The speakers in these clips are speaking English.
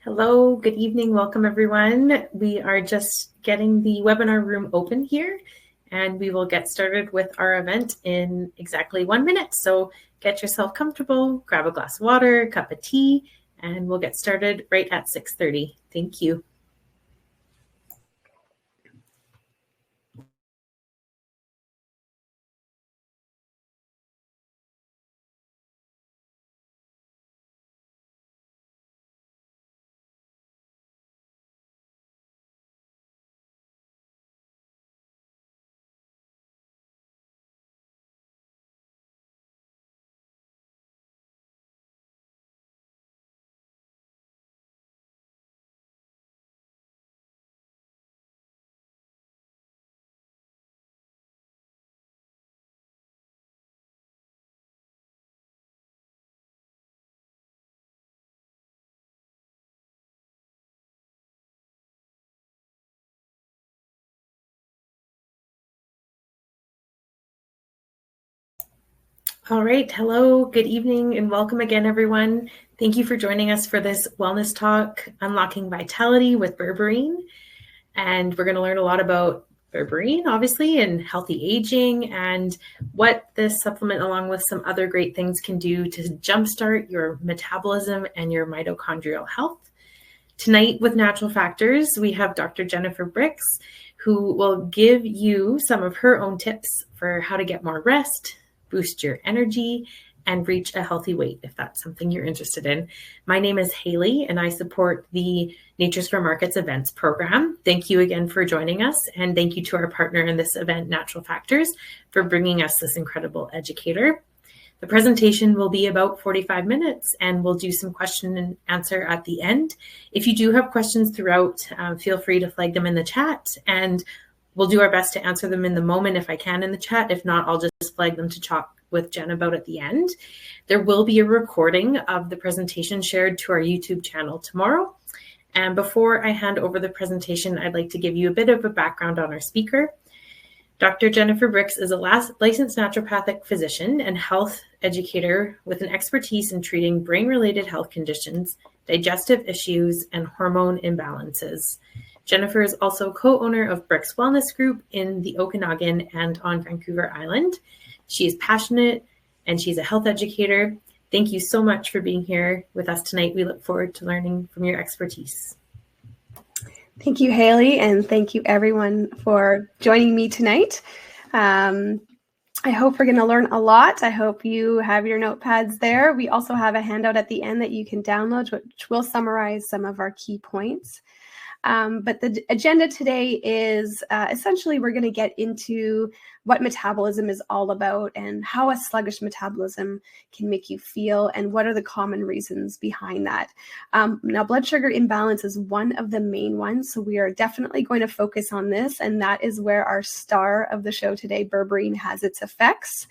Hello, good evening, welcome everyone. We are just getting the webinar room open here and we will get started with our event in exactly 1 minute. So get yourself comfortable, grab a glass of water, a cup of tea, and we'll get started right at 6:30. Thank you. All right, hello, good evening, and welcome again, everyone. Thank you for joining us for this wellness talk, Unlocking Vitality with Berberine. And we're going to learn a lot about Berberine, obviously, and healthy aging, and what this supplement, along with some other great things, can do to jumpstart your metabolism and your mitochondrial health. Tonight, with Natural Factors, we have Dr. Jennifer Bricks, who will give you some of her own tips for how to get more rest, boost your energy, and reach a healthy weight, if that's something you're interested in. My name is Haley, and I support the Natures for Markets events program. Thank you again for joining us, and thank you to our partner in this event, Natural Factors, for bringing us this incredible educator. The presentation will be about 45 minutes, and we'll do some question and answer at the end. If you do have questions throughout, feel free to flag them in the chat, and we'll do our best to answer them in the moment if I can in the chat. If not, I'll just flag them to talk with Jen about at the end. There will be a recording of the presentation shared to our YouTube channel tomorrow. And before I hand over the presentation, I'd like to give you a bit of a background on our speaker. Dr. Jennifer Bricks is a licensed naturopathic physician and health educator with an expertise in treating brain-related health conditions, digestive issues, and hormone imbalances. Jennifer is also co-owner of Bricks Wellness Group in the Okanagan and on Vancouver Island. She is passionate and she's a health educator. Thank you so much for being here with us tonight. We look forward to learning from your expertise. Thank you, Haley, and thank you everyone for joining me tonight. I hope we're going to learn a lot. I hope you have your notepads there. We also have a handout at the end that you can download, which will summarize some of our key points. But the agenda today is essentially we're going to get into what metabolism is all about and how a sluggish metabolism can make you feel and what are the common reasons behind that. Now, blood sugar imbalance is one of the main ones, so we are definitely going to focus on this, and that is where our star of the show today, Berberine, has its effects.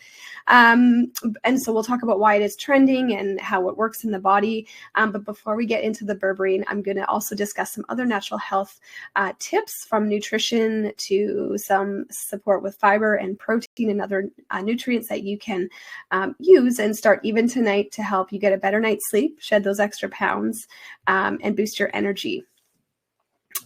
And so we'll talk about why it is trending and how it works in the body. But before we get into the Berberine, I'm going to also discuss some other natural health tips, from nutrition to some support with fiber and protein and other nutrients that you can use and start even tonight to help you get a better night's sleep, shed those extra pounds, and boost your energy.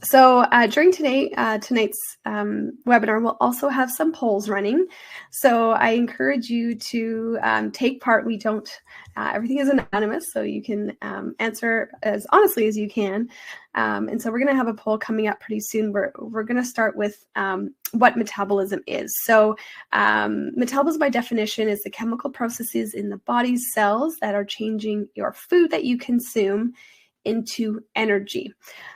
So during tonight's webinar, we'll also have some polls running. So I encourage you to take part. We don't, everything is anonymous, so you can answer as honestly as you can. And so we're going to have a poll coming up pretty soon. We're going to start with what metabolism is. So metabolism, by definition, is the chemical processes in the body's cells that are changing your food that you consume into energy.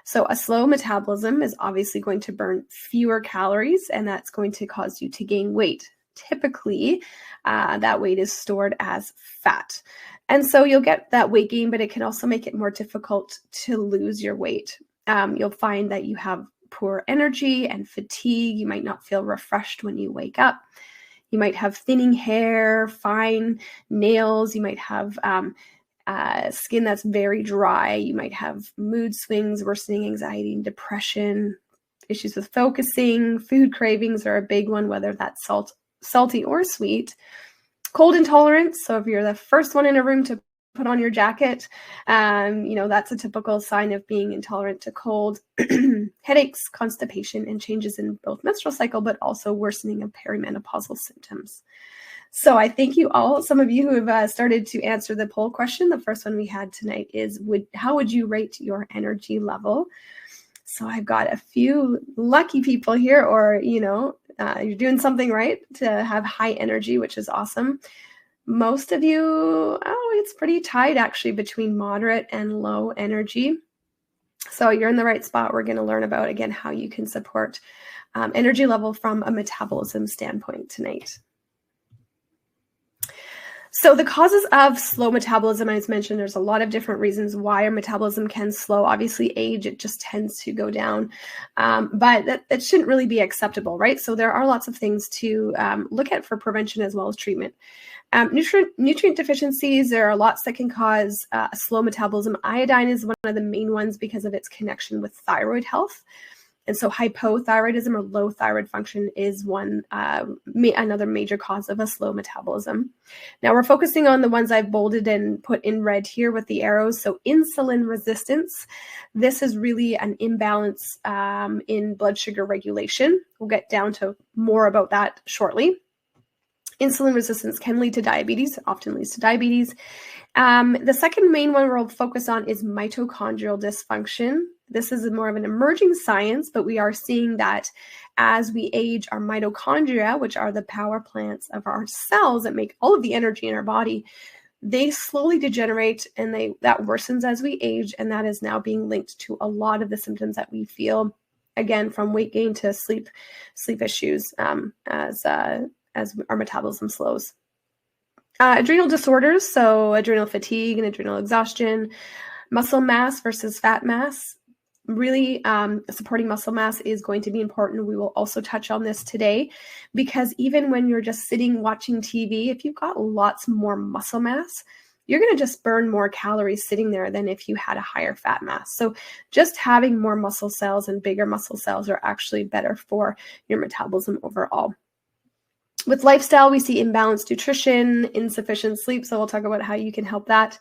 So a slow metabolism is obviously going to burn fewer calories, and that's going to cause you to gain weight. Typically, that weight is stored as fat. And so you'll get that weight gain, but it can also make it more difficult to lose your weight. You'll find that you have poor energy and fatigue. You might not feel refreshed when you wake up. You might have thinning hair, fine nails. You might have skin that's very dry. You might have mood swings, worsening anxiety and depression, issues with focusing. Food cravings are a big one, whether that's salty or sweet. Cold intolerance. So if you're the first one in a room to put on your jacket. That's a typical sign of being intolerant to cold, headaches, constipation, and changes in both menstrual cycle, but also worsening of perimenopausal symptoms. So I thank you all. Some of you who have started to answer the poll question. The first one we had tonight is, how would you rate your energy level? So I've got a few lucky people here, or, you're doing something right to have high energy, which is awesome. Most of you, it's pretty tight actually between moderate and low energy. So you're in the right spot. We're going to learn about, again, how you can support energy level from a metabolism standpoint tonight. So the causes of slow metabolism, as mentioned, there's a lot of different reasons why our metabolism can slow. Obviously, age, it just tends to go down, but that shouldn't really be acceptable, right? So there are lots of things to look at for prevention as well as treatment. Nutrient deficiencies, there are lots that can cause a slow metabolism. Iodine is one of the main ones because of its connection with thyroid health. And so hypothyroidism or low thyroid function is another major cause of a slow metabolism. Now we're focusing on the ones I've bolded and put in red here with the arrows. So insulin resistance, this is really an imbalance in blood sugar regulation. We'll get down to more about that shortly. Insulin resistance can lead to diabetes, often leads to diabetes. The second main one we'll focus on is mitochondrial dysfunction. This is more of an emerging science, but we are seeing that as we age, our mitochondria, which are the power plants of our cells that make all of the energy in our body, they slowly degenerate, and that worsens as we age, and that is now being linked to a lot of the symptoms that we feel, again, from weight gain to sleep issues as our metabolism slows. Adrenal disorders, so adrenal fatigue and adrenal exhaustion, muscle mass versus fat mass. Really, supporting muscle mass is going to be important. We will also touch on this today, because even when you're just sitting watching TV, if you've got lots more muscle mass, you're going to just burn more calories sitting there than if you had a higher fat mass. So just having more muscle cells and bigger muscle cells are actually better for your metabolism overall. With lifestyle, we see imbalanced nutrition, insufficient sleep. So we'll talk about how you can help that.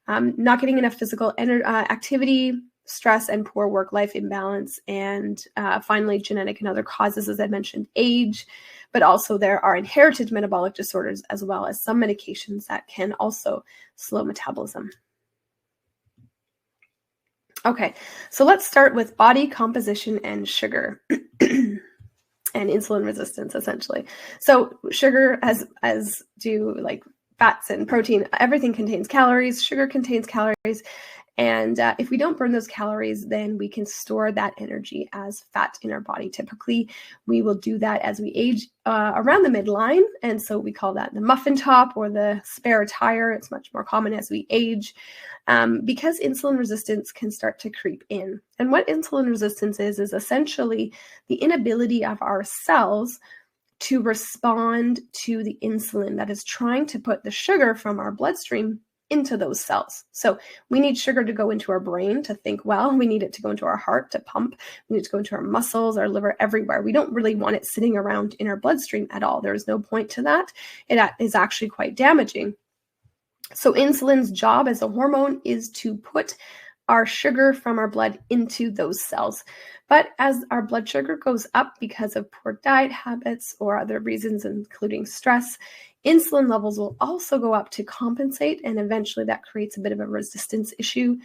Not getting enough physical activity, stress, and poor work-life imbalance. And finally, genetic and other causes, as I mentioned, age, but also there are inherited metabolic disorders, as well as some medications that can also slow metabolism. Okay, so let's start with body composition and sugar. And insulin resistance, essentially. So sugar, as do like fats and protein, everything contains calories. Sugar contains calories. And if we don't burn those calories, then we can store that energy as fat in our body. Typically, we will do that as we age around the midline. And so we call that the muffin top or the spare tire. It's much more common as we age because insulin resistance can start to creep in. And what insulin resistance is essentially the inability of our cells to respond to the insulin that is trying to put the sugar from our bloodstream into those cells. So we need sugar to go into our brain to think well. We need it to go into our heart to pump. We need it to go into our muscles, our liver, everywhere. We don't really want it sitting around in our bloodstream at all. There's no point to that. It is actually quite damaging. So insulin's job as a hormone is to put our sugar from our blood into those cells. But as our blood sugar goes up because of poor diet habits or other reasons, including stress, insulin levels will also go up to compensate, and eventually that creates a bit of a resistance issue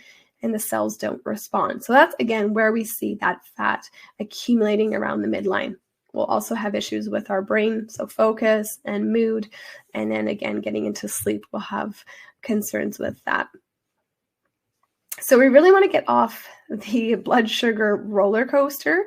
and the cells don't respond. So that's, again, where we see that fat accumulating around the midline. We'll also have issues with our brain, so focus and mood, and then again, getting into sleep, we'll have concerns with that. So we really want to get off the blood sugar roller coaster.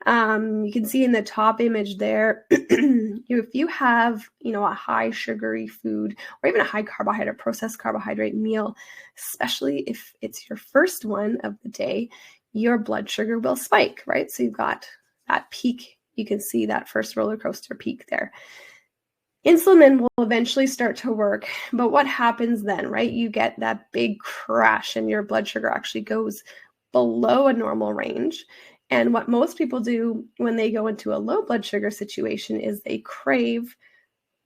You can see in the top image there, if you have, a high sugary food or even a high carbohydrate, processed carbohydrate meal, especially if it's your first one of the day, your blood sugar will spike, right? So you've got that peak. You can see that first roller coaster peak there. Insulin then will eventually start to work, but what happens then, right? You get that big crash and your blood sugar actually goes below a normal range. And what most people do when they go into a low blood sugar situation is they crave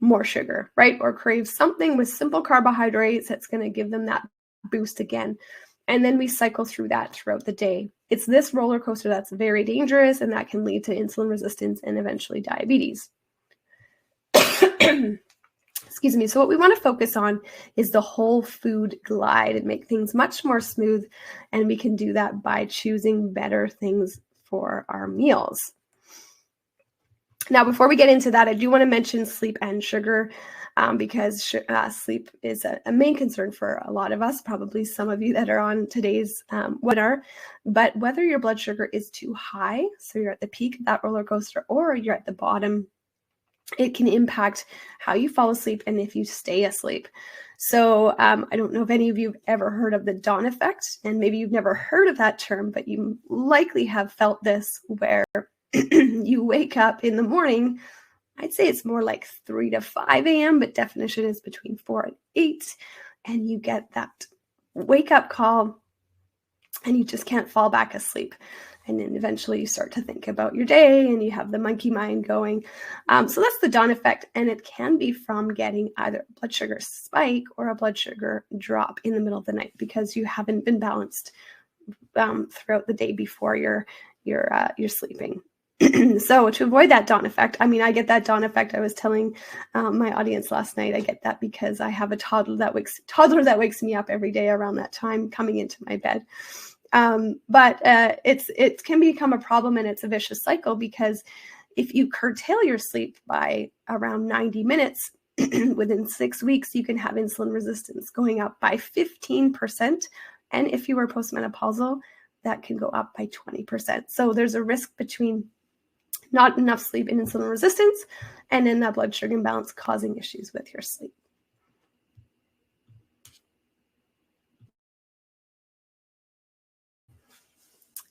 more sugar, right? Or crave something with simple carbohydrates that's going to give them that boost again. And then we cycle through that throughout the day. It's this roller coaster that's very dangerous, and that can lead to insulin resistance and eventually diabetes. Excuse me. So what we want to focus on is the whole food glide and make things much more smooth. And we can do that by choosing better things for our meals. Now, before we get into that, I do want to mention sleep and sugar because sleep is a main concern for a lot of us, probably some of you that are on today's webinar. But whether your blood sugar is too high, so you're at the peak of that roller coaster, or you're at the bottom, it can impact how you fall asleep and if you stay asleep. So I don't know if any of you have ever heard of the dawn effect, and maybe you've never heard of that term, but you likely have felt this where you wake up in the morning. I'd say it's more like 3 to 5 a.m., but definition is between 4 and 8. And you get that wake up call and you just can't fall back asleep. And then eventually you start to think about your day and you have the monkey mind going. So that's the dawn effect. And it can be from getting either a blood sugar spike or a blood sugar drop in the middle of the night because you haven't been balanced throughout the day before you're sleeping. So to avoid that dawn effect, I mean, I get that dawn effect. I was telling my audience last night, I get that because I have a toddler that wakes me up every day around that time coming into my bed. But it can become a problem, and it's a vicious cycle because if you curtail your sleep by around 90 minutes, within 6 weeks, you can have insulin resistance going up by 15%. And if you were postmenopausal, that can go up by 20%. So there's a risk between not enough sleep and insulin resistance, and then that blood sugar imbalance causing issues with your sleep.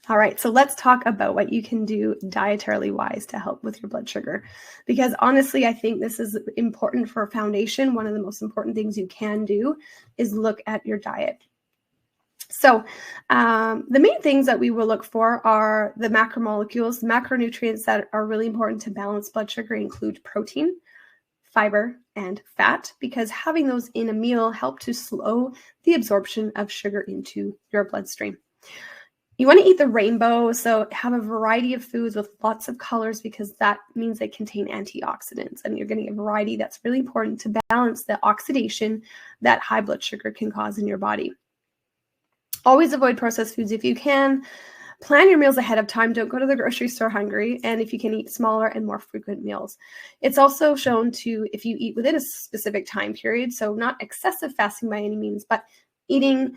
All right, so let's talk about what you can do dietarily wise to help with your blood sugar. Because honestly, I think this is important for a foundation. One of the most important things you can do is look at your diet. So the main things that we will look for are the macromolecules. The macronutrients that are really important to balance blood sugar include protein, fiber, and fat, because having those in a meal help to slow the absorption of sugar into your bloodstream. You want to eat the rainbow, so have a variety of foods with lots of colors because that means they contain antioxidants, and you're getting a variety that's really important to balance the oxidation that high blood sugar can cause in your body. Always avoid processed foods if you can. Plan your meals ahead of time. Don't go to the grocery store hungry, and if you can, eat smaller and more frequent meals. It's also shown to, if you eat within a specific time period, so not excessive fasting by any means, but eating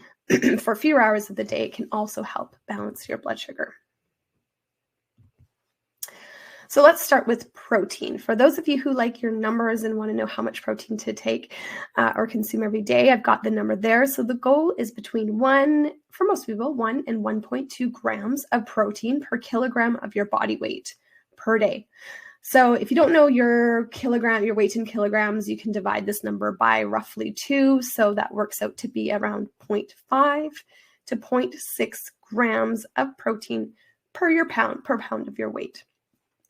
for fewer hours of the day can also help balance your blood sugar. So let's start with protein. For those of you who like your numbers and want to know how much protein to take or consume every day, I've got the number there. So the goal is between 1 and 1.2 grams of protein per kilogram of your body weight per day. So if you don't know your weight in kilograms, you can divide this number by roughly 2. So that works out to be around 0.5 to 0.6 grams of protein per pound of your weight.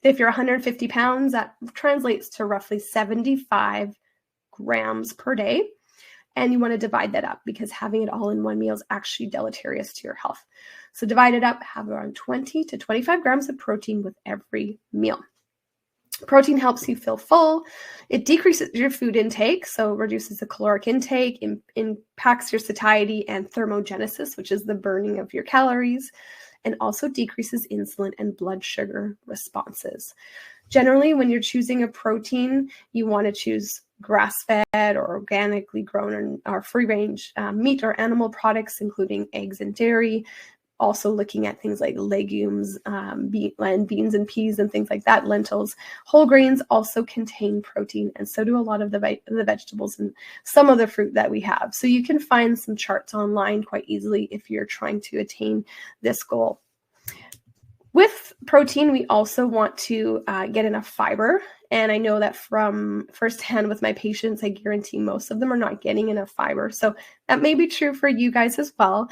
If you're 150 pounds, that translates to roughly 75 grams per day. And you want to divide that up because having it all in one meal is actually deleterious to your health. So divide it up, have around 20 to 25 grams of protein with every meal. Protein helps you feel full. It decreases your food intake, so reduces the caloric intake, impacts your satiety and thermogenesis, which is the burning of your calories, and also decreases insulin and blood sugar responses. Generally, when you're choosing a protein, you want to choose grass-fed or organically grown or free-range meat or animal products, including eggs and dairy. Also looking at things like legumes, beans and peas and things like that, lentils. Whole grains also contain protein, and so do a lot of the vegetables and some of the fruit that we have. So you can find some charts online quite easily if you're trying to attain this goal. With protein, we also want to get enough fiber, And I know that from firsthand with my patients, I guarantee most of them are not getting enough fiber. So that may be true for you guys as well.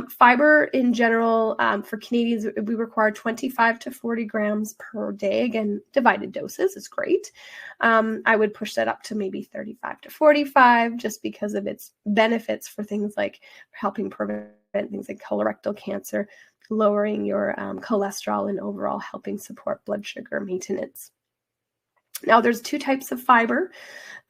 Fiber in general, for Canadians, we require 25 to 40 grams per day. Again, divided doses is great. I would push that up to maybe 35 to 45 just because of its benefits for things like helping prevent things like colorectal cancer, lowering your cholesterol, and overall helping support blood sugar maintenance. Now, there's two types of fiber.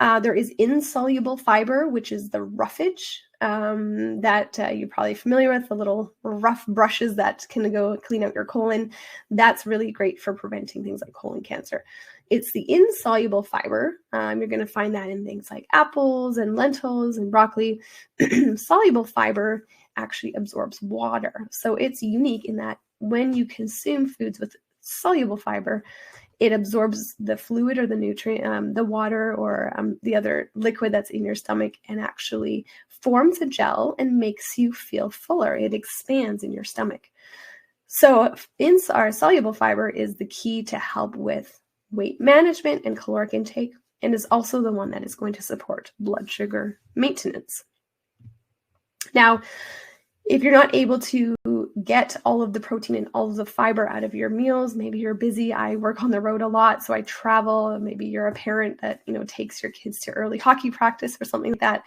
There is insoluble fiber, which is the roughage that you're probably familiar with, the little rough brushes that can go clean out your colon. That's really great for preventing things like colon cancer. It's the insoluble fiber. You're going to find that in things like apples and lentils and broccoli. Soluble fiber actually absorbs water. So it's unique in that when you consume foods with soluble fiber, it absorbs the fluid or the nutrient, the water or the other liquid that's in your stomach, and actually forms a gel and makes you feel fuller. It expands in your stomach. So our soluble fiber is the key to help with weight management and caloric intake, and is also the one that is going to support blood sugar maintenance. Now, if you're not able to get all of the protein and all of the fiber out of your meals, maybe you're busy. I work on the road a lot, so I travel. Maybe you're a parent that, takes your kids to early hockey practice or something like that.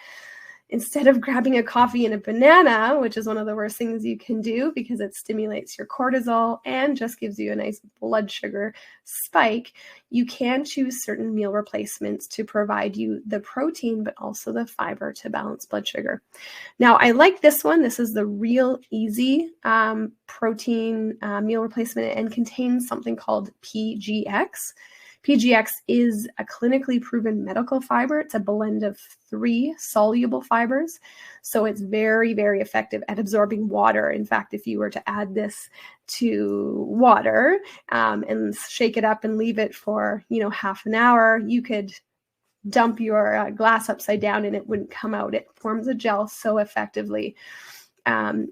Instead of grabbing a coffee and a banana, which is one of the worst things you can do because it stimulates your cortisol and just gives you a nice blood sugar spike, you can choose certain meal replacements to provide you the protein, but also the fiber to balance blood sugar. Now, I like this one. This is the Real Easy protein meal replacement, and contains something called PGX. PGX is a clinically proven medical fiber. It's a blend of 3 soluble fibers. So it's very, very effective at absorbing water. In fact, if you were to add this to water and shake it up and leave it for, half an hour, you could dump your glass upside down and it wouldn't come out. It forms a gel so effectively.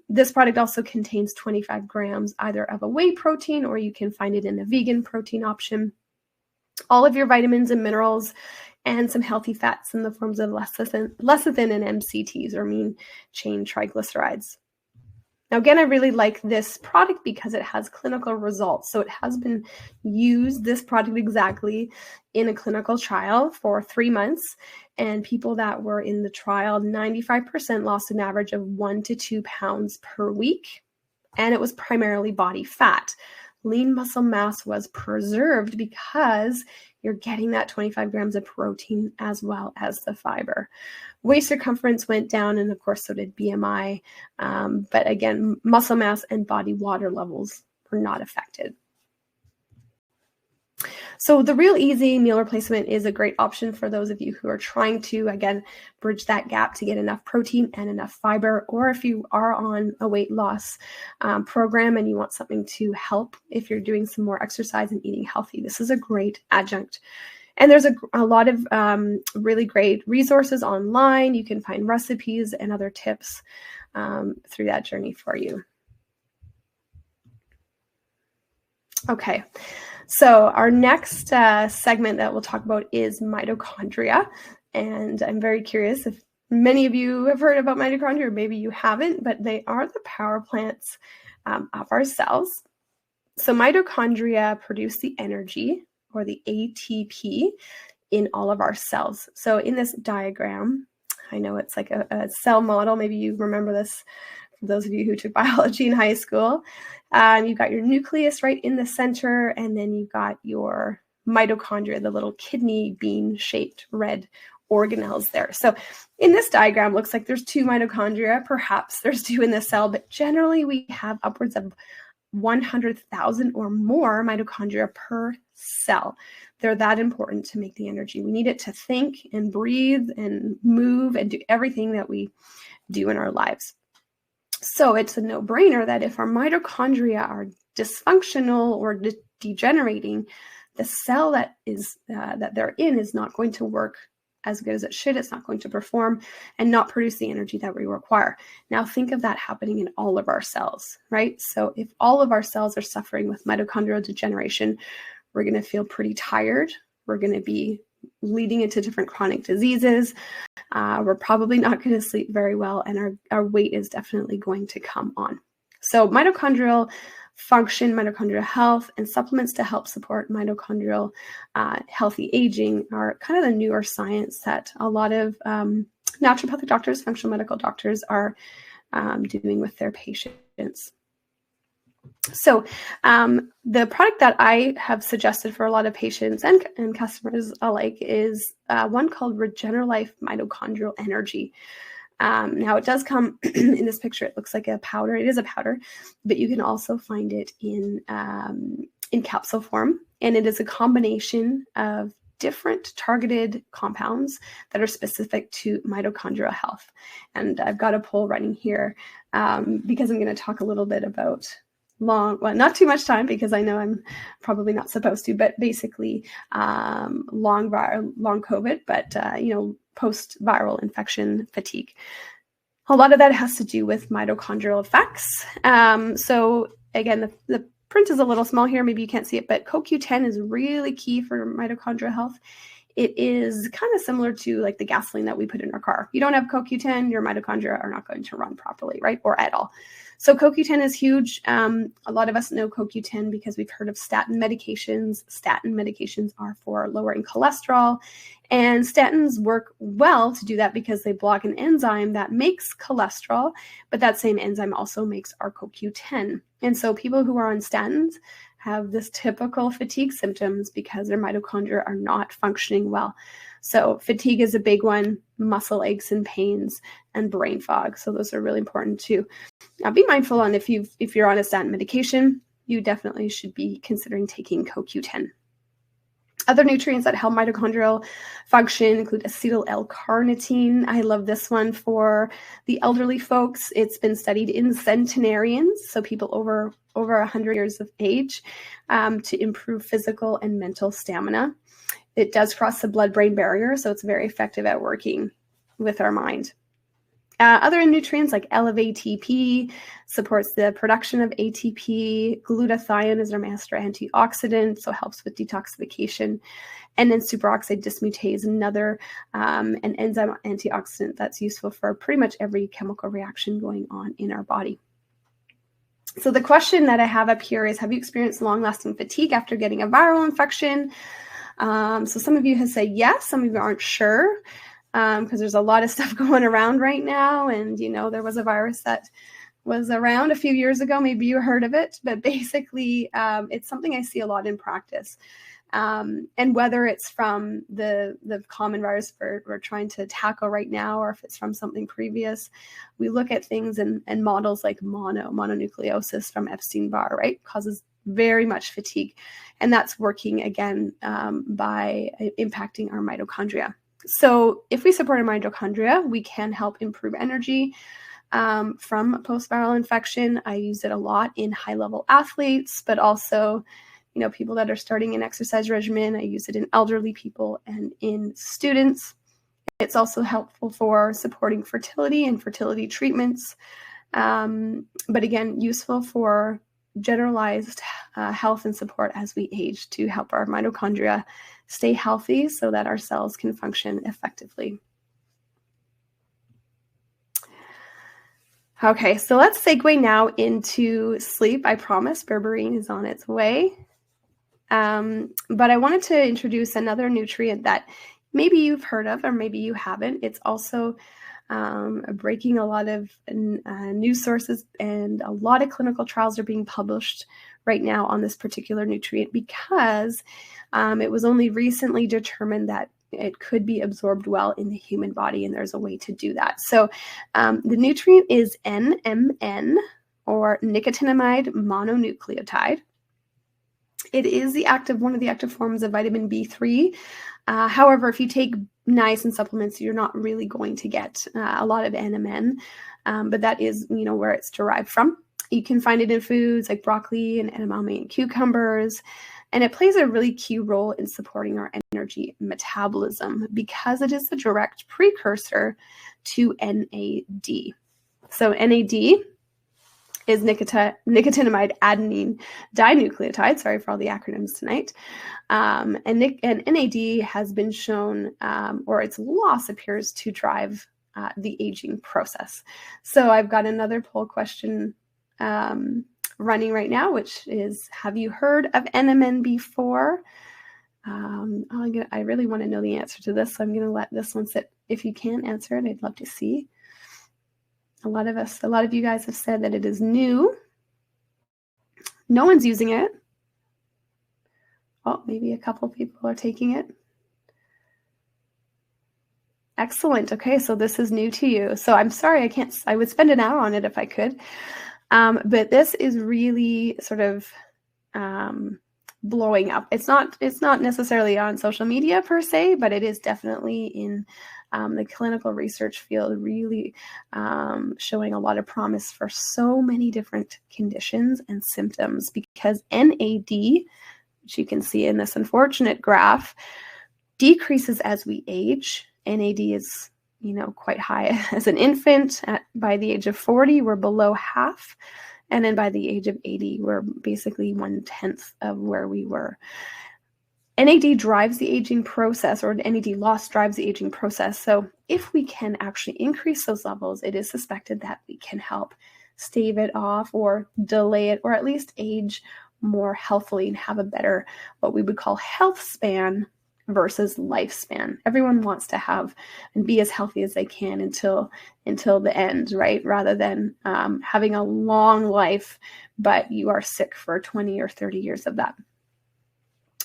This product also contains 25 grams either of a whey protein, or you can find it in a vegan protein option. All of your vitamins and minerals, and some healthy fats in the forms of lecithin and MCTs, or mean chain triglycerides. Now, again, I really like this product because it has clinical results. So it has been used, this product exactly, in a clinical trial for 3 months. And people that were in the trial, 95% lost an average of 1 to 2 pounds per week. And it was primarily body fat. Lean muscle mass was preserved because you're getting that 25 grams of protein as well as the fiber. Waist circumference went down, and of course, so did BMI. But again, muscle mass and body water levels were not affected. So the Real Easy meal replacement is a great option for those of you who are trying to, again, bridge that gap to get enough protein and enough fiber, or if you are on a weight loss program and you want something to help if you're doing some more exercise and eating healthy. This is a great adjunct. And there's a lot of really great resources online. You can find recipes and other tips through that journey for you. Okay. So our next segment that we'll talk about is mitochondria. And I'm very curious if many of you have heard about mitochondria, or maybe you haven't, but they are the power plants of our cells. So mitochondria produce the energy, or the ATP, in all of our cells. So in this diagram, I know it's like a cell model. Maybe you remember this, for those of you who took biology in high school. You've got your nucleus right in the center, and then you've got your mitochondria, the little kidney bean-shaped red organelles there. So in this diagram, looks like there's 2 mitochondria. Perhaps there's 2 in the cell, but generally we have upwards of 100,000 or more mitochondria per cell. They're that important to make the energy. We need it to think and breathe and move and do everything that we do in our lives. So it's a no-brainer that if our mitochondria are dysfunctional or degenerating, the cell that they're in is not going to work as good as it should. It's not going to perform and not produce the energy that we require. Now think of that happening in all of our cells, right? So if all of our cells are suffering with mitochondrial degeneration, we're going to feel pretty tired. We're going to be leading into different chronic diseases. We're probably not going to sleep very well, and our weight is definitely going to come on. So mitochondrial function, mitochondrial health, and supplements to help support mitochondrial healthy aging are kind of the newer science that a lot of naturopathic doctors, functional medical doctors are doing with their patients. So the product that I have suggested for a lot of patients and customers alike is one called Regenerlife Mitochondrial Energy. Now it does come in this picture. It looks like a powder. It is a powder, but you can also find it in capsule form. And it is a combination of different targeted compounds that are specific to mitochondrial health. And I've got a poll running here because I'm going to talk a little bit about not too much time because I know I'm probably not supposed to, but basically long COVID, but post-viral infection fatigue. A lot of that has to do with mitochondrial effects. So again, the print is a little small here. Maybe you can't see it, but CoQ10 is really key for mitochondrial health. It is kind of similar to like the gasoline that we put in our car. You don't have CoQ10, your mitochondria are not going to run properly, right? Or at all. So CoQ10 is huge. A lot of us know CoQ10 because we've heard of statin medications. Statin medications are for lowering cholesterol, and statins work well to do that because they block an enzyme that makes cholesterol, but that same enzyme also makes our CoQ10. And so people who are on statins have this typical fatigue symptoms because their mitochondria are not functioning well. So fatigue is a big one, muscle aches and pains, and brain fog. So those are really important too. Now be mindful on if you're on a statin medication, you definitely should be considering taking CoQ10. Other nutrients that help mitochondrial function include acetyl L-carnitine. I love this one for the elderly folks. It's been studied in centenarians, so people over 100 years of age, to improve physical and mental stamina. It does cross the blood-brain barrier, so it's very effective at working with our mind. Other nutrients like L-ATP supports the production of ATP. Glutathione is our master antioxidant, so helps with detoxification. And then superoxide dismutase, another an enzyme antioxidant that's useful for pretty much every chemical reaction going on in our body. So the question that I have up here is, have you experienced long-lasting fatigue after getting a viral infection? So some of you have said yes, some of you aren't sure. Because there's a lot of stuff going around right now. And, there was a virus that was around a few years ago. Maybe you heard of it. But basically, it's something I see a lot in practice. And whether it's from the common virus we're trying to tackle right now, or if it's from something previous, we look at things and models like mononucleosis from Epstein-Barr, right? Causes very much fatigue. And that's working, again, by impacting our mitochondria. So if we support our mitochondria, we can help improve energy from post-viral infection. I use it a lot in high-level athletes, but also, people that are starting an exercise regimen. I use it in elderly people and in students. It's also helpful for supporting fertility and fertility treatments. But again, useful for generalized health and support as we age to help our mitochondria stay healthy so that our cells can function effectively. Okay, so let's segue now into sleep. I promise Berberine is on its way. But I wanted to introduce another nutrient that maybe you've heard of or maybe you haven't. It's also breaking a lot of news sources, and a lot of clinical trials are being published right now on this particular nutrient because it was only recently determined that it could be absorbed well in the human body, and there's a way to do that. So the nutrient is NMN, or nicotinamide mononucleotide. It is one of the active forms of vitamin B3. However, if you take niacin supplements, you're not really going to get a lot of NMN, but that is, where it's derived from. You can find it in foods like broccoli and edamame and cucumbers, and it plays a really key role in supporting our energy metabolism because it is the direct precursor to NAD. So NAD is nicotinamide adenine dinucleotide. Sorry for all the acronyms tonight. And NAD has been shown, or its loss appears to drive the aging process. So I've got another poll question running right now, which is, have you heard of NMN before? I really want to know the answer to this, so I'm going to let this one sit. If you can't answer it, I'd love to see. A lot of you guys have said that it is new. No one's using it. Oh, maybe a couple people are taking it. Excellent. Okay, so this is new to you. So I'm sorry, I would spend an hour on it if I could. But this is really sort of blowing up. It's not necessarily on social media per se, but it is definitely in the clinical research field, really showing a lot of promise for so many different conditions and symptoms, because NAD, which you can see in this unfortunate graph, decreases as we age. NAD is, quite high as an infant. By the age of 40, we're below half. And then by the age of 80, we're basically 1/10 of where we were. NAD drives the aging process, or NAD loss drives the aging process. So if we can actually increase those levels, it is suspected that we can help stave it off or delay it, or at least age more healthily and have a better, what we would call health span versus lifespan. Everyone wants to have and be as healthy as they can until the end, right? Rather than having a long life, but you are sick for 20 or 30 years of that.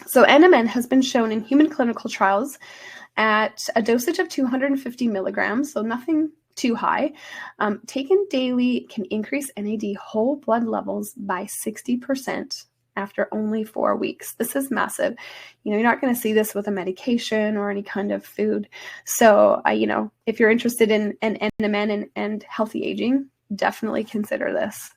So NMN has been shown in human clinical trials at a dosage of 250 milligrams, so nothing too high. Taken daily can increase NAD whole blood levels by 60% after only 4 weeks. This is massive. You're not going to see this with a medication or any kind of food. So, if you're interested in NMN and healthy aging, definitely consider this.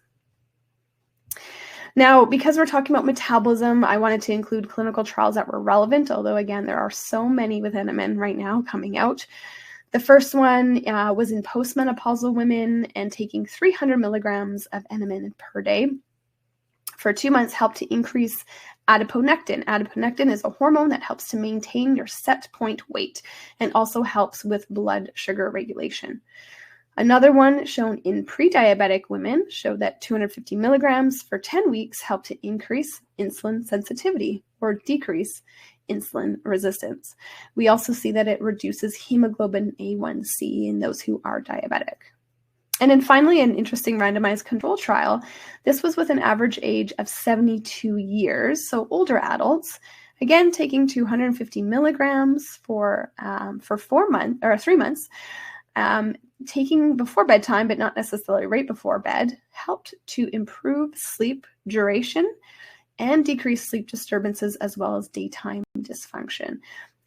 Now, because we're talking about metabolism, I wanted to include clinical trials that were relevant, although again, there are so many with NMN right now coming out. The first one was in postmenopausal women, and taking 300 milligrams of NMN per day for 2 months helped to increase adiponectin. Adiponectin is a hormone that helps to maintain your set point weight and also helps with blood sugar regulation. Another one shown in pre-diabetic women showed that 250 milligrams for 10 weeks helped to increase insulin sensitivity or decrease insulin resistance. We also see that it reduces hemoglobin A1C in those who are diabetic. And then finally, an interesting randomized control trial. This was with an average age of 72 years, so older adults, again taking 250 milligrams for 4 months or 3 months. Taking before bedtime, but not necessarily right before bed, helped to improve sleep duration and decrease sleep disturbances as well as daytime dysfunction.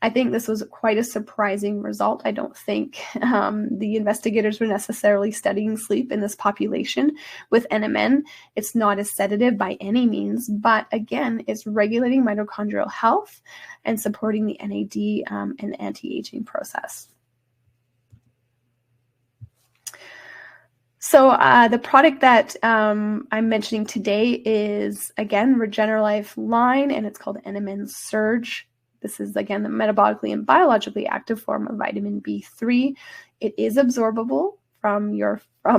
I think this was quite a surprising result. I don't think the investigators were necessarily studying sleep in this population with NMN. It's not a sedative by any means, but again, it's regulating mitochondrial health and supporting the NAD and anti-aging process. So the product that I'm mentioning today is, again, Regeneralife line, and it's called NMN Surge. This is, again, the metabolically and biologically active form of vitamin B3. It is absorbable from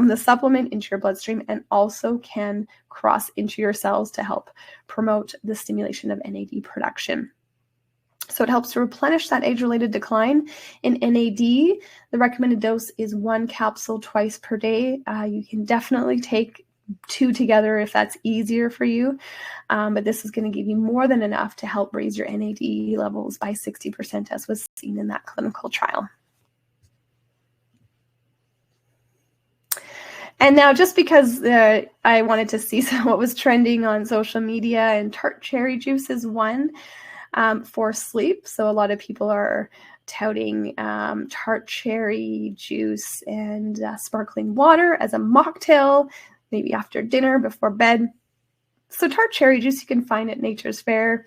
the supplement into your bloodstream, and also can cross into your cells to help promote the stimulation of NAD production. So it helps to replenish that age-related decline in NAD. The recommended dose is 1 capsule twice per day. You can definitely take 2 together if that's easier for you. But this is going to give you more than enough to help raise your NAD levels by 60%, as was seen in that clinical trial. And now, just because I wanted to see what was trending on social media, and tart cherry juice is one. For sleep. So a lot of people are touting tart cherry juice and sparkling water as a mocktail, maybe after dinner, before bed. So tart cherry juice you can find at Nature's Fair.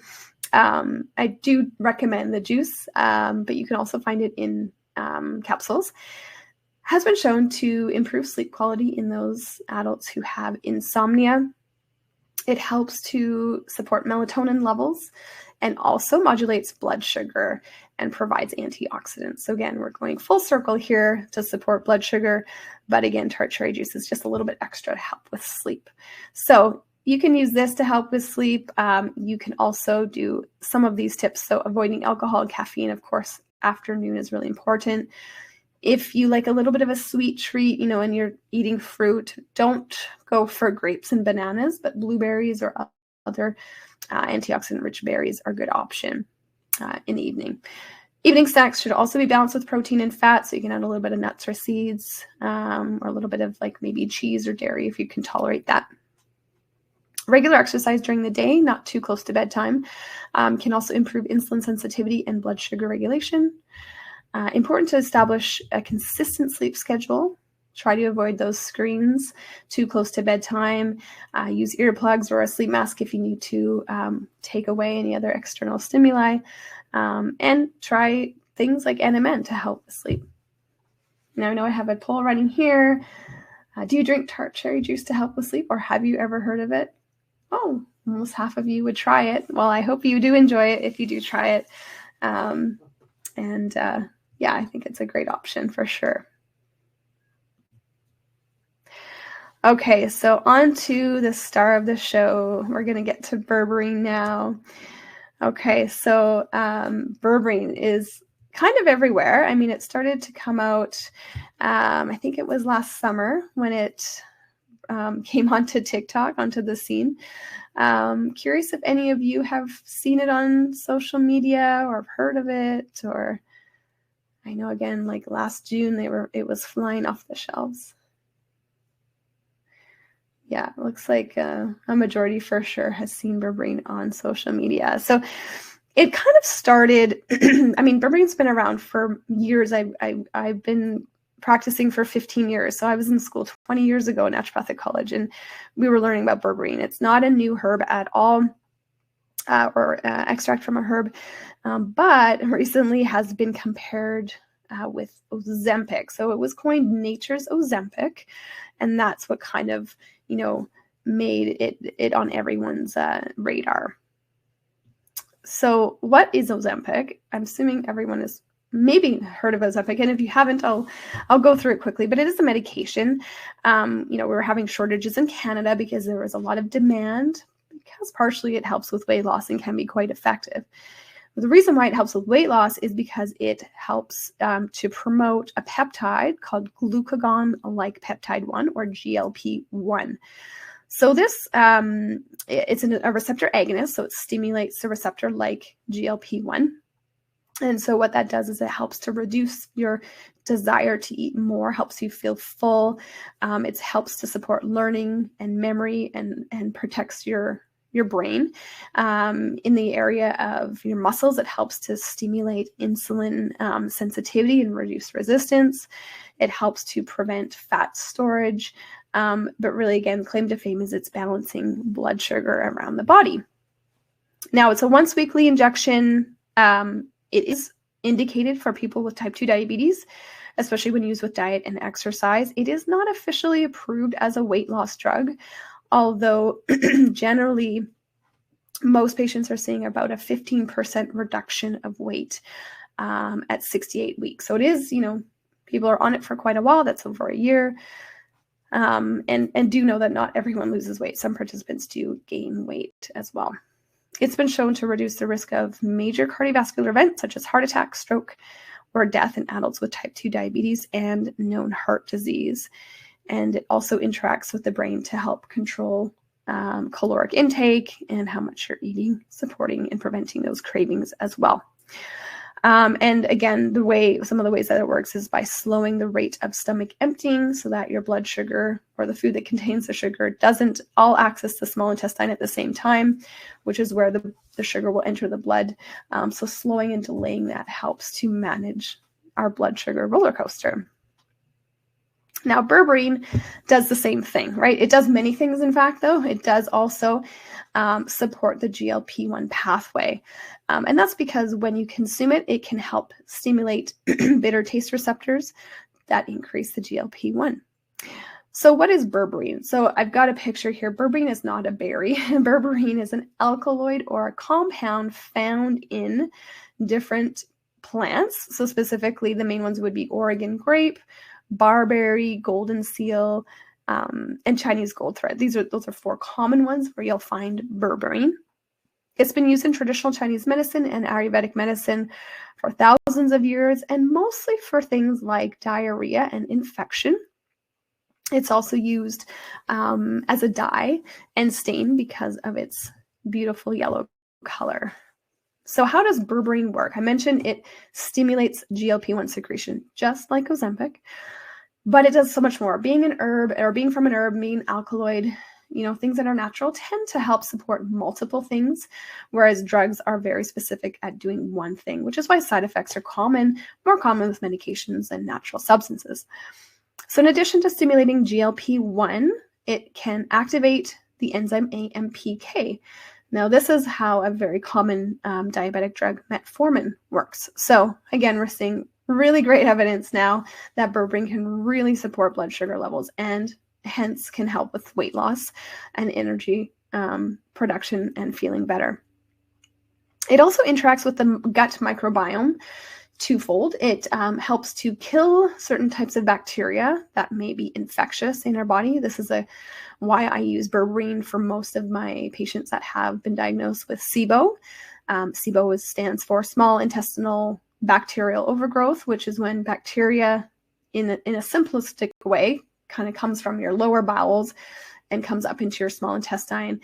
I do recommend the juice, but you can also find it in capsules. has been shown to improve sleep quality in those adults who have insomnia. It helps to support melatonin levels and also modulates blood sugar and provides antioxidants. So again, we're going full circle here to support blood sugar, but again, tart cherry juice is just a little bit extra to help with sleep. So you can use this to help with sleep. You can also do some of these tips. So avoiding alcohol and caffeine, of course, afternoon is really important. If you like a little bit of a sweet treat, and you're eating fruit, don't go for grapes and bananas, but blueberries or other antioxidant-rich berries are a good option in the evening. Evening snacks should also be balanced with protein and fat, so you can add a little bit of nuts or seeds, or a little bit of maybe cheese or dairy if you can tolerate that. Regular exercise during the day, not too close to bedtime, can also improve insulin sensitivity and blood sugar regulation. Important to establish a consistent sleep schedule. Try to avoid those screens too close to bedtime. Use earplugs or a sleep mask if you need to take away any other external stimuli. And try things like NMN to help with sleep. Now I know I have a poll running here. Do you drink tart cherry juice to help with sleep, or have you ever heard of it? Oh, almost half of you would try it. Well, I hope you do enjoy it if you do try it. Yeah, I think it's a great option for sure. Okay, so on to the star of the show. We're going to get to berberine now. Okay, so berberine is kind of everywhere. I mean, it started to come out, I think it was last summer when it came onto TikTok, onto the scene. Curious if any of you have seen it on social media or have heard of it, or I know again, last June, it was flying off the shelves. Yeah, it looks like a majority for sure has seen berberine on social media. So it kind of started, I mean, berberine's been around for years. I've been practicing for 15 years. So I was in school 20 years ago in naturopathic college, and we were learning about berberine. It's not a new herb at all, or extract from a herb, but recently has been compared with Ozempic. So it was coined nature's Ozempic, and that's what kind of, made it on everyone's radar. So what is Ozempic? I'm assuming everyone has maybe heard of Ozempic, and if you haven't, I'll go through it quickly. But it is a medication. We were having shortages in Canada because there was a lot of demand, because partially it helps with weight loss and can be quite effective. But the reason why it helps with weight loss is because it helps to promote a peptide called glucagon-like peptide 1, or GLP-1. So this, it's a receptor agonist, so it stimulates the receptor like GLP-1. And so what that does is it helps to reduce your desire to eat more, helps you feel full. It helps to support learning and memory, and protects your brain. In the area of your muscles, it helps to stimulate insulin sensitivity and reduce resistance. It helps to prevent fat storage. But really, again, claim to fame is it's balancing blood sugar around the body. Now, it's a once weekly injection. It is indicated for people with type 2 diabetes, especially when used with diet and exercise. It is not officially approved as a weight loss drug, although generally most patients are seeing about a 15% reduction of weight at 68 weeks. So it is, people are on it for quite a while. That's over a year. And do know that not everyone loses weight. Some participants do gain weight as well. It's been shown to reduce the risk of major cardiovascular events such as heart attack, stroke, or death in adults with type 2 diabetes and known heart disease. And it also interacts with the brain to help control caloric intake and how much you're eating, supporting and preventing those cravings as well. And again, some of the ways that it works is by slowing the rate of stomach emptying so that your blood sugar, or the food that contains the sugar, doesn't all access the small intestine at the same time, which is where the sugar will enter the blood. So slowing and delaying that helps to manage our blood sugar roller coaster. Now, berberine does the same thing, right? It does many things, in fact, though. It does also support the GLP-1 pathway. And that's because when you consume it, it can help stimulate bitter taste receptors that increase the GLP-1. So what is berberine? So I've got a picture here. Berberine is not a berry. Berberine is an alkaloid or a compound found in different plants. So specifically, the main ones would be Oregon grape, barberry, golden seal, and Chinese gold thread. Those are 4 common ones where you'll find berberine. It's been used in traditional Chinese medicine and Ayurvedic medicine for thousands of years, and mostly for things like diarrhea and infection. It's also used as a dye and stain because of its beautiful yellow color. So how does berberine work? I mentioned it stimulates GLP-1 secretion, just like Ozempic, but it does so much more. Being an herb, or being from an herb, being alkaloid, things that are natural tend to help support multiple things, whereas drugs are very specific at doing one thing, which is why side effects are more common with medications and natural substances. So in addition to stimulating GLP-1, it can activate the enzyme AMPK. Now, this is how a very common diabetic drug, metformin, works. So again, we're seeing really great evidence now that berberine can really support blood sugar levels and hence can help with weight loss and energy production and feeling better. It also interacts with the gut microbiome twofold. It helps to kill certain types of bacteria that may be infectious in our body. This is why I use berberine for most of my patients that have been diagnosed with SIBO. SIBO stands for small intestinal bacterial overgrowth, which is when bacteria, in a simplistic way, kind of comes from your lower bowels and comes up into your small intestine.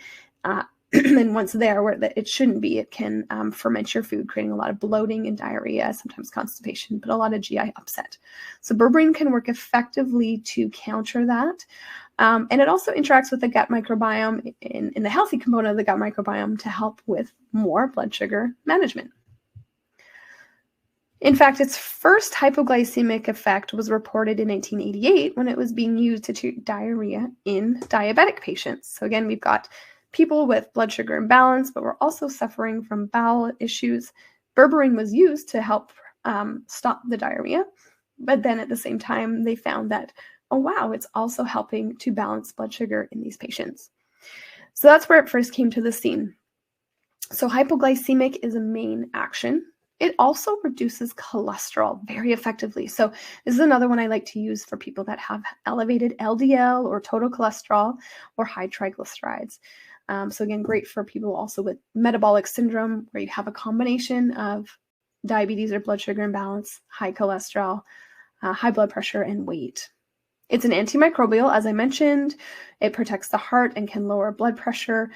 And once there, where it shouldn't be, it can ferment your food, creating a lot of bloating and diarrhea, sometimes constipation, but a lot of GI upset. So berberine can work effectively to counter that. And it also interacts with the gut microbiome in the healthy component of the gut microbiome to help with more blood sugar management. In fact, its first hypoglycemic effect was reported in 1988 when it was being used to treat diarrhea in diabetic patients. So again, we've got people with blood sugar imbalance, but we're also suffering from bowel issues. Berberine was used to help stop the diarrhea, but then at the same time, they found that, oh wow, it's also helping to balance blood sugar in these patients. So that's where it first came to the scene. So hypoglycemic is a main action. It also reduces cholesterol very effectively. So this is another one I like to use for people that have elevated LDL or total cholesterol or high triglycerides. So again, great for people also with metabolic syndrome, where you have a combination of diabetes or blood sugar imbalance, high cholesterol, high blood pressure, and weight. It's an antimicrobial, as I mentioned. It protects the heart and can lower blood pressure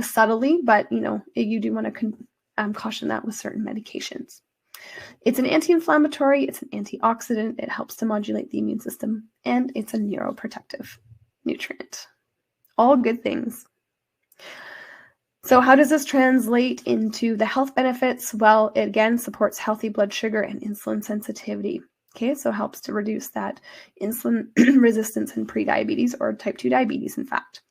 subtly, but you do want to caution that with certain medications. It's an anti-inflammatory, it's an antioxidant, it helps to modulate the immune system, and it's a neuroprotective nutrient. All good things. So how does this translate into the health benefits? Well, it again supports healthy blood sugar and insulin sensitivity. Okay, so helps to reduce that insulin resistance in prediabetes, or type 2 diabetes, in fact.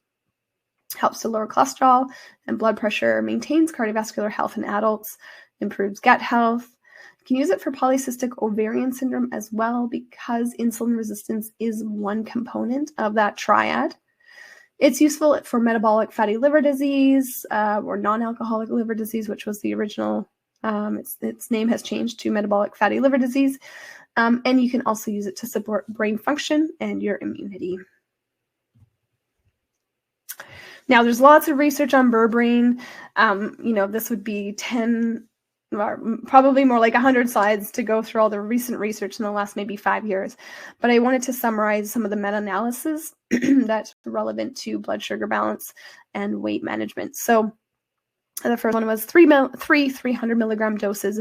Helps to lower cholesterol and blood pressure, maintains cardiovascular health in adults, improves gut health. You can use it for polycystic ovarian syndrome as well, because insulin resistance is one component of that triad. It's useful for metabolic fatty liver disease or non-alcoholic liver disease, which was the original. Its name has changed to metabolic fatty liver disease. And you can also use it to support brain function and your immunity. Now, there's lots of research on berberine. This would be 10, or probably more like 100 slides to go through all the recent research in the last maybe 5 years. But I wanted to summarize some of the meta-analysis that's relevant to blood sugar balance and weight management. So the first one was 300 milligram doses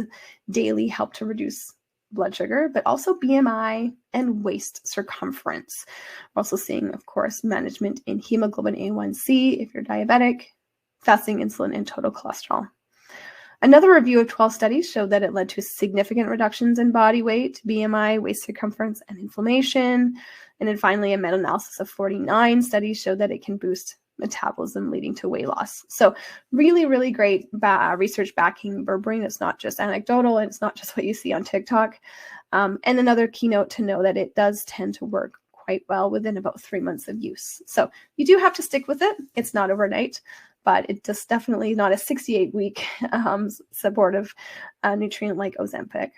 daily help to reduce blood sugar, but also BMI and waist circumference. We're also seeing, of course, management in hemoglobin A1C if you're diabetic, fasting insulin, and total cholesterol. Another review of 12 studies showed that it led to significant reductions in body weight, BMI, waist circumference, and inflammation. And then finally, a meta-analysis of 49 studies showed that it can boost metabolism, leading to weight loss. So really, really great research backing berberine. It's not just anecdotal, and it's not just what you see on TikTok. And another keynote to know that it does tend to work quite well within about 3 months of use. So you do have to stick with it. It's not overnight, but it's just definitely not a 68-week supportive nutrient like Ozempic.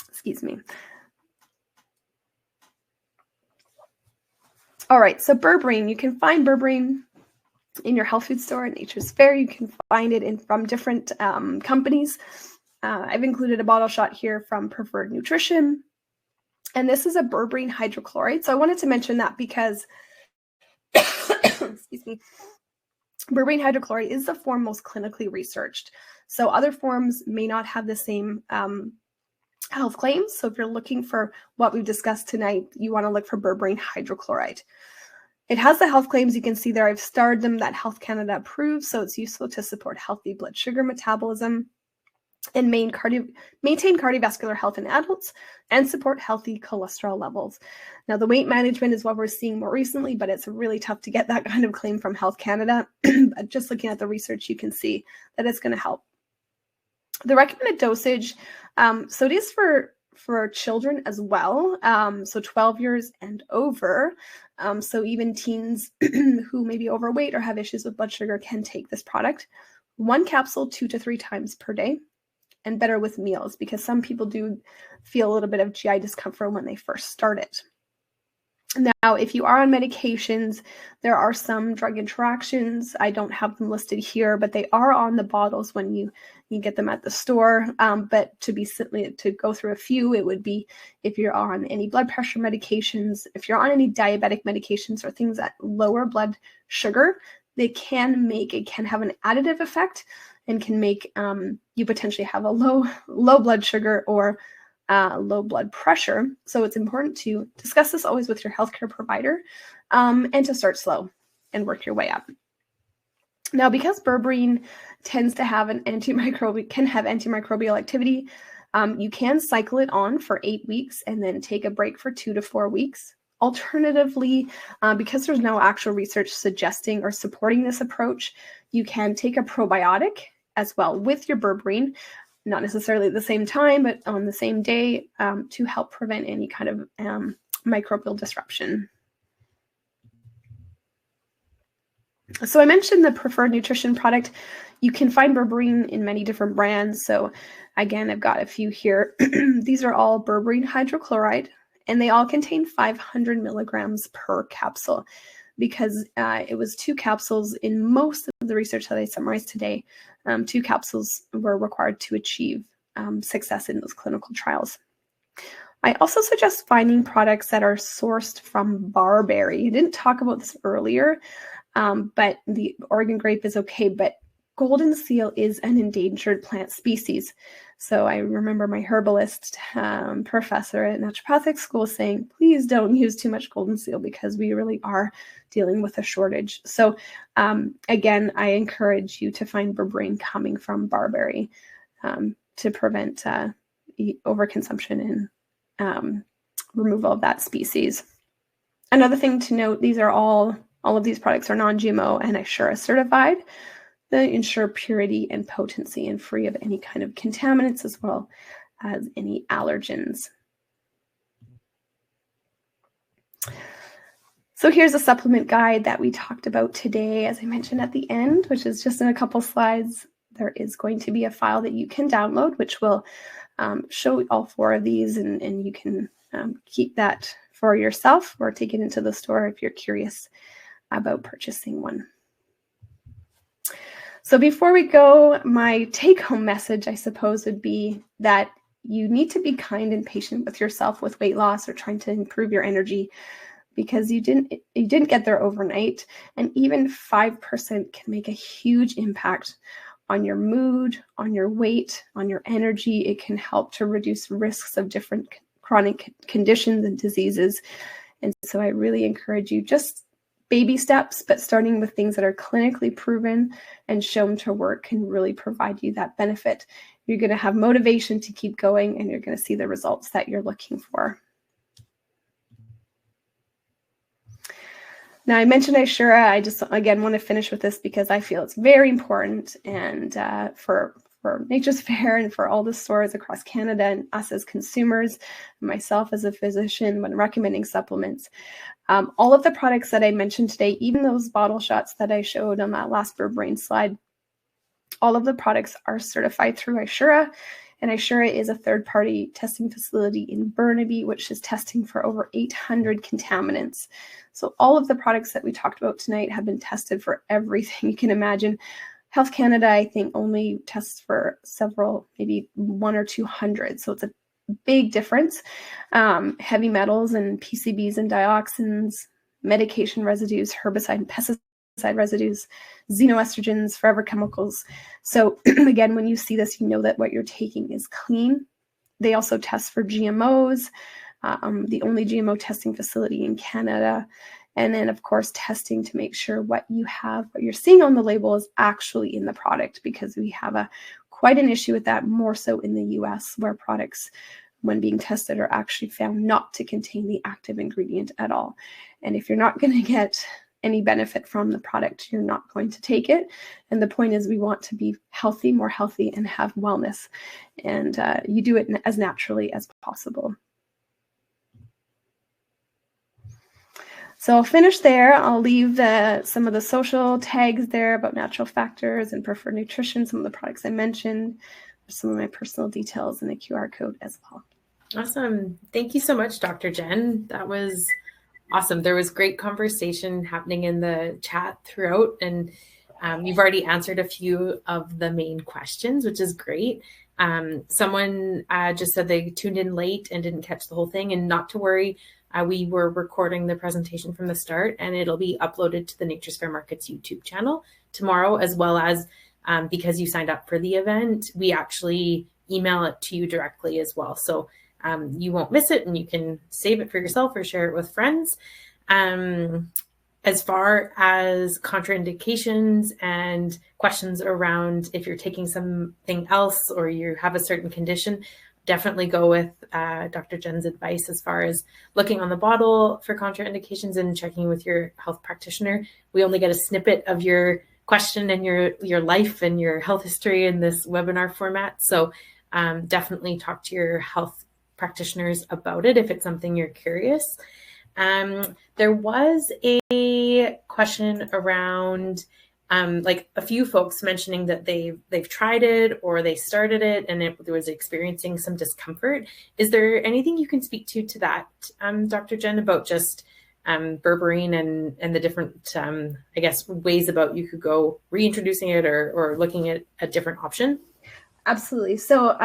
Excuse me. All right, so berberine. You can find berberine in your health food store at Nature's Fair. You can find it from different companies. I've included a bottle shot here from Preferred Nutrition. And this is a berberine hydrochloride. So I wanted to mention that because, excuse me, berberine hydrochloride is the form most clinically researched. So other forms may not have the same health claims. So if you're looking for what we've discussed tonight, you want to look for berberine hydrochloride. It has the health claims. You can see there, I've starred them, that Health Canada approves. So it's useful to support healthy blood sugar metabolism and maintain cardiovascular health in adults and support healthy cholesterol levels. Now, the weight management is what we're seeing more recently, but it's really tough to get that kind of claim from Health Canada. But just looking at the research, you can see that it's going to help. The recommended dosage, so it is for children as well, so 12 years and over. So even teens who may be overweight or have issues with blood sugar can take this product. 1 capsule 2 to 3 times per day, and better with meals, because some people do feel a little bit of GI discomfort when they first start it. Now, if you are on medications, there are some drug interactions. I don't have them listed here, but they are on the bottles when you get them at the store. But to go through a few, it would be if you're on any blood pressure medications, if you're on any diabetic medications or things that lower blood sugar, it can have an additive effect and can make you potentially have a low blood sugar or low blood pressure. So it's important to discuss this always with your healthcare provider and to start slow and work your way up. Now, because berberine tends to have antimicrobial activity, you can cycle it on for 8 weeks and then take a break for 2 to 4 weeks. Alternatively, because there's no actual research suggesting or supporting this approach, you can take a probiotic as well with your berberine, not necessarily at the same time, but on the same day, to help prevent any kind of microbial disruption. So I mentioned the Preferred Nutrition product. You can find berberine in many different brands. So again, I've got a few here. These are all berberine hydrochloride, and they all contain 500 milligrams per capsule, because it was 2 capsules in most of the research that I summarized today. 2 capsules were required to achieve success in those clinical trials. I also suggest finding products that are sourced from barberry. I didn't talk about this earlier, but the Oregon grape is okay, but golden seal is an endangered plant species. So I remember my herbalist professor at naturopathic school saying, please don't use too much golden seal because we really are dealing with a shortage. So again, I encourage you to find berberine coming from barberry to prevent overconsumption and removal of that species. Another thing to note, these are all of these products are non-GMO and Assura certified. They ensure purity and potency and free of any kind of contaminants as well as any allergens. So here's a supplement guide that we talked about today, as I mentioned at the end, which is just in a couple slides. There is going to be a file that you can download, which will show all 4 of these, and you can keep that for yourself or take it into the store if you're curious about purchasing one. So before we go, my take-home message, I suppose, would be that you need to be kind and patient with yourself with weight loss or trying to improve your energy, because you didn't get there overnight, and even 5% can make a huge impact on your mood, on your weight, on your energy. It can help to reduce risks of different chronic conditions and diseases. And so I really encourage you, just baby steps, but starting with things that are clinically proven and shown to work can really provide you that benefit. You're going to have motivation to keep going, and you're going to see the results that you're looking for. Now, I mentioned Ishura. I just, again, want to finish with this because I feel it's very important, and for Nature's Fair and for all the stores across Canada and us as consumers, myself as a physician, when recommending supplements. All of the products that I mentioned today, even those bottle shots that I showed on that last Berberine slide, all of the products are certified through Ishura, and Ishura is a third-party testing facility in Burnaby, which is testing for over 800 contaminants. So all of the products that we talked about tonight have been tested for everything you can imagine. Health Canada, I think, only tests for several, maybe 100 or 200. So it's a big difference. Heavy metals and PCBs and dioxins, medication residues, herbicide and pesticide residues, xenoestrogens, forever chemicals. So again, when you see this, you know that what you're taking is clean. They also test for GMOs, the only GMO testing facility in Canada. And then, of course, testing to make sure what you're seeing on the label is actually in the product, because we have quite an issue with that, more so in the US, where products, when being tested, are actually found not to contain the active ingredient at all. And if you're not going to get any benefit from the product, you're not going to take it. And the point is, we want to be healthy, more healthy, and have wellness. And you do it as naturally as possible. So I'll finish there. I'll leave some of the social tags there about natural factors and preferred nutrition, some of the products I mentioned, some of my personal details, and the QR code as well. Awesome. Thank you so much, Dr. Jen. That was awesome. There was great conversation happening in the chat throughout, and you've already answered a few of the main questions, which is great. Someone just said they tuned in late and didn't catch the whole thing, and not to worry. We were recording the presentation from the start, and it'll be uploaded to the Nature's Fair Markets YouTube channel tomorrow, as well as because you signed up for the event, we actually email it to you directly as well. So you won't miss it, and you can save it for yourself or share it with friends. As far as contraindications and questions around if you're taking something else or you have a certain condition, definitely go with Dr. Jen's advice as far as looking on the bottle for contraindications and checking with your health practitioner. We only get a snippet of your question and your life and your health history in this webinar format. So definitely talk to your health practitioners about it if it's something you're curious. There was a question around like a few folks mentioning that they've tried it or they started it and it was experiencing some discomfort. Is there anything you can speak to that, Dr. Jen, about just berberine and the different, I guess, ways about you could go reintroducing it or looking at a different option? Absolutely. So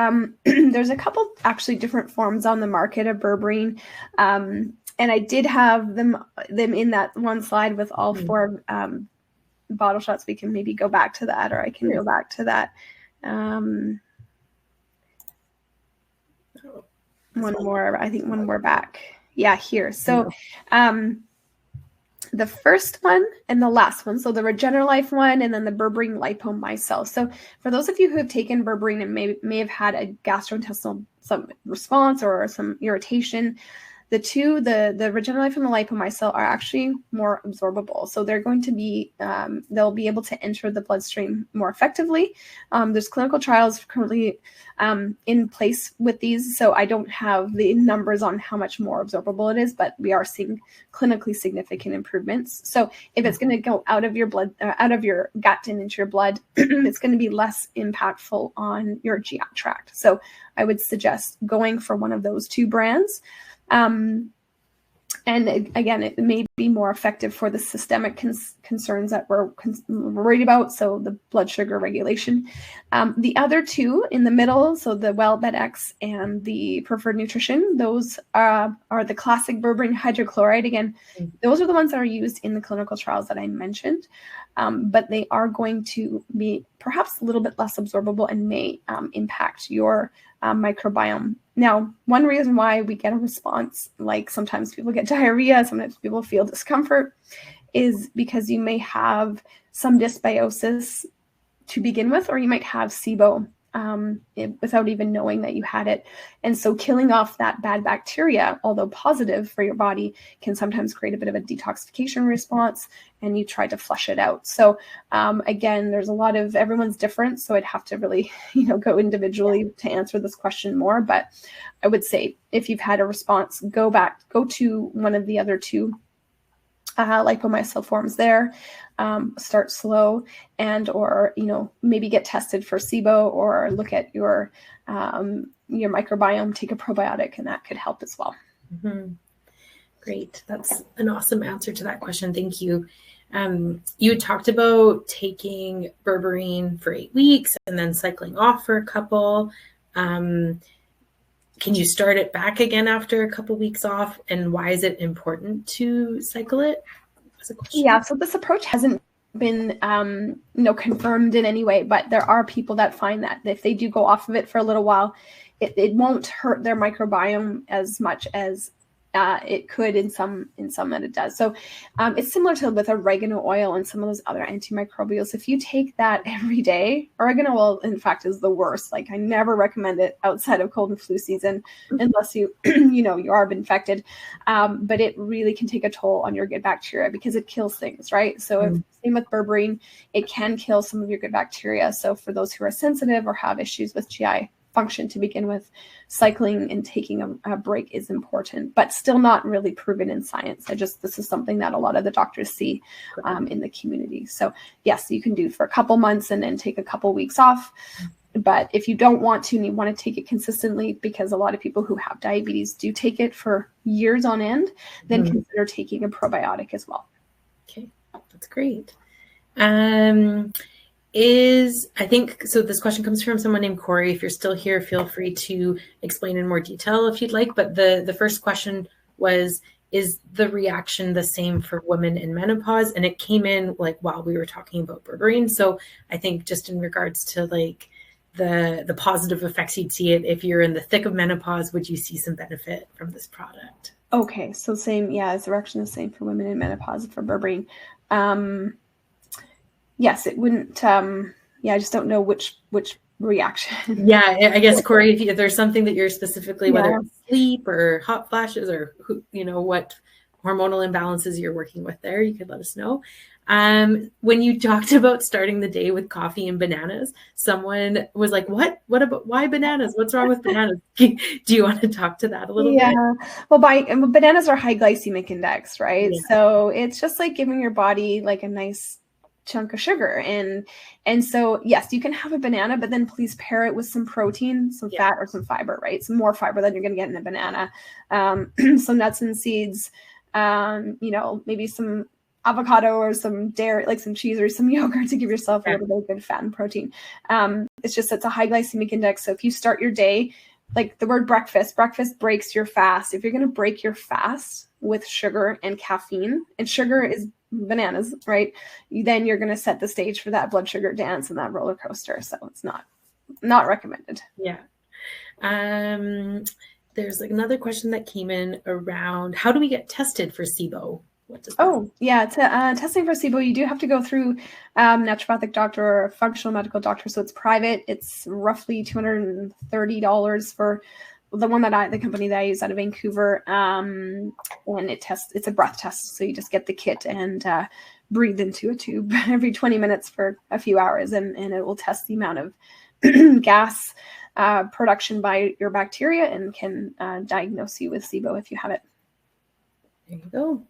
there's a couple actually different forms on the market of berberine. And I did have them in that one slide with all four bottle shots. We can maybe go back to that, or I can go back to that. One more back. Yeah, here. So the first one and the last one, so the Regeneralife one and then the Berberine Lipomycel. So for those of you who have taken berberine and may have had a gastrointestinal some response or some irritation, the Regeneralife and the Lipomycel are actually more absorbable. So they're going to be, they'll be able to enter the bloodstream more effectively. There's clinical trials currently in place with these. So I don't have the numbers on how much more absorbable it is, but we are seeing clinically significant improvements. So if it's going to go out of your blood, out of your gut and into your blood, it's going to be less impactful on your GI tract. So I would suggest going for one of those two brands. And again, it may be more effective for the systemic concerns that we're worried about, so the blood sugar regulation. The other two in the middle, so the WellBed X and the Preferred Nutrition, those are the classic berberine hydrochloride. Again, those are the ones that are used in the clinical trials that I mentioned, but they are going to be perhaps a little bit less absorbable and may impact your microbiome. Now, one reason why we get a response, like sometimes people get diarrhea, sometimes people feel discomfort, is because you may have some dysbiosis to begin with, or you might have SIBO without even knowing that you had it. And so killing off that bad bacteria, although positive for your body, can sometimes create a bit of a detoxification response, and you try to flush it out. So again, there's a lot of, everyone's different, so I'd have to really, go individually to answer this question more. But I would say if you've had a response, go to one of the other two lipomycel forms there. Start slow, and or maybe get tested for SIBO, or look at your microbiome, take a probiotic, and that could help as well. Mm-hmm. Great. That's an awesome answer to that question. Thank you. You talked about taking Berberine for 8 weeks and then cycling off for a couple. Can you start it back again after a couple weeks off? And why is it important to cycle it? Yeah, so this approach hasn't been confirmed in any way, but there are people that find that if they do go off of it for a little while, it won't hurt their microbiome as much as it could in some that it does. So it's similar to with oregano oil and some of those other antimicrobials. If you take that every day, oregano oil, in fact, is the worst. Like, I never recommend it outside of cold and flu season unless you, you are infected. But it really can take a toll on your good bacteria because it kills things, right? So same with berberine, it can kill some of your good bacteria. So for those who are sensitive or have issues with GI function to begin with, cycling and taking a break is important, but still not really proven in science. This is something that a lot of the doctors see in the community. So yes, you can do for a couple months and then take a couple weeks off. But if you don't want to and you want to take it consistently, because a lot of people who have diabetes do take it for years on end, then consider taking a probiotic as well. Okay, that's great. I think, so this question comes from someone named Corey. If you're still here, feel free to explain in more detail if you'd like. But the first question was, is the reaction the same for women in menopause? And it came in while we were talking about berberine. So I think just in regards to the positive effects you'd see it if you're in the thick of menopause, would you see some benefit from this product? Okay, so same, is the reaction the same for women in menopause for berberine? Yes, it wouldn't. I just don't know which reaction. Yeah, I guess, Corey, if there's something that you're specifically, whether it's sleep or hot flashes or what hormonal imbalances you're working with there, you could let us know. When you talked about starting the day with coffee and bananas, someone was like, "What about, why bananas? What's wrong with bananas?" Do you want to talk to that a little bit? Well, bananas are high glycemic index, right? Yeah. So it's just like giving your body like a nice chunk of sugar, and so yes, you can have a banana, but then please pair it with some protein, some fat, or some fiber, right? Some more fiber than you're going to get in a banana. Some nuts and seeds, maybe some avocado or some dairy, like some cheese or some yogurt, to give yourself a little bit of good fat and protein. It's a high glycemic index. So if you start your day, like the word breakfast breaks your fast. If you're going to break your fast with sugar and caffeine, and sugar is bananas, right? Then you're going to set the stage for that blood sugar dance and that roller coaster. So it's not recommended. Yeah. There's another question that came in around, how do we get tested for SIBO? Testing for SIBO, you do have to go through naturopathic doctor or functional medical doctor. So it's private. It's roughly $230 for the one the company that I use out of Vancouver. And it's a breath test. So you just get the kit and breathe into a tube every 20 minutes for a few hours. And it will test the amount of gas production by your bacteria and can diagnose you with SIBO if you have it. There you go.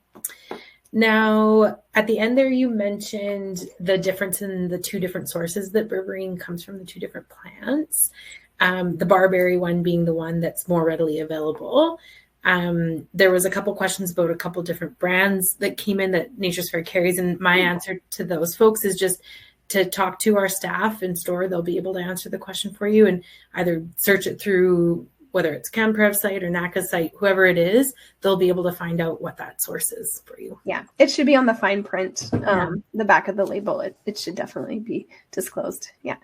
Now, at the end there, you mentioned the difference in the two different sources that berberine comes from, the two different plants. The barberry one being the one that's more readily available. There was a couple questions about a couple different brands that came in that Nature's Fair carries. And my answer to those folks is just to talk to our staff in store. They'll be able to answer the question for you and either search it through, whether it's CanPrev site or NACA site, whoever it is, they'll be able to find out what that source is for you. Yeah, it should be on the fine print, the back of the label. It should definitely be disclosed. Yeah.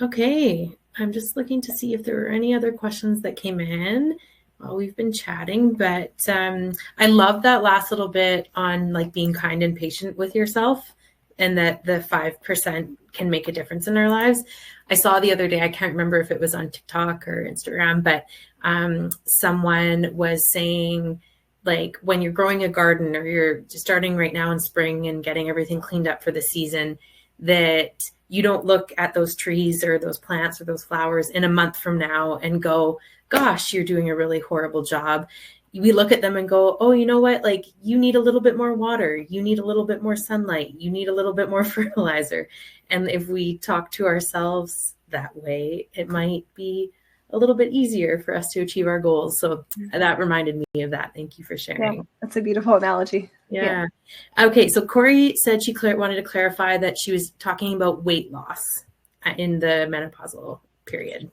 Okay. I'm just looking to see if there were any other questions that came in while we've been chatting, but I love that last little bit on being kind and patient with yourself. and that the 5% can make a difference in our lives. I saw the other day, I can't remember if it was on TikTok or Instagram, but someone was saying, like, when you're growing a garden or you're starting right now in spring and getting everything cleaned up for the season, that you don't look at those trees or those plants or those flowers in a month from now and go, gosh, you're doing a really horrible job. We look at them and go, oh, you know what? Like, you need a little bit more water. You need a little bit more sunlight. You need a little bit more fertilizer. And if we talk to ourselves that way, it might be a little bit easier for us to achieve our goals. So that reminded me of that. Thank you for sharing. Yeah, that's a beautiful analogy. Yeah. Okay. So Corey said she wanted to clarify that she was talking about weight loss in the menopausal period.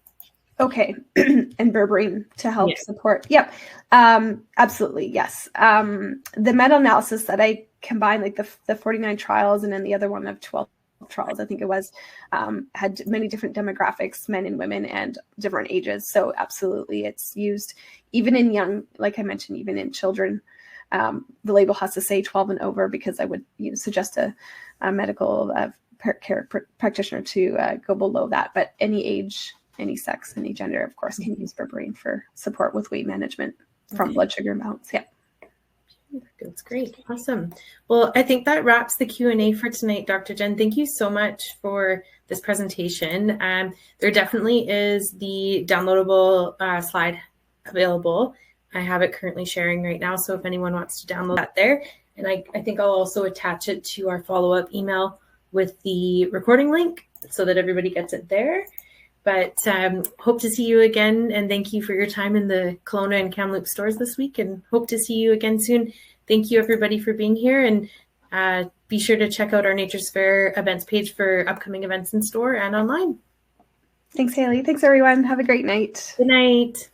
Okay. And berberine to help support. Yep. Absolutely. Yes. The meta-analysis that I combined, like the 49 trials and then the other one of 12 trials, I think it was, had many different demographics, men and women, and different ages. So absolutely, it's used even in young, like I mentioned, even in children. The label has to say 12 and over, because I would suggest a medical care practitioner to go below that. But any age, any sex, any gender, of course, can use berberine for support with weight management from blood sugar imbalance. Yeah. That's great. Awesome. Well, I think that wraps the Q&A for tonight, Dr. Jen. Thank you so much for this presentation. There definitely is the downloadable slide available. I have it currently sharing right now, so if anyone wants to download that there. And I think I'll also attach it to our follow-up email with the recording link so that everybody gets it there. But hope to see you again, and thank you for your time in the Kelowna and Kamloops stores this week, and hope to see you again soon. Thank you, everybody, for being here, and be sure to check out our Nature's Fair events page for upcoming events in store and online. Thanks, Haley. Thanks, everyone. Have a great night. Good night.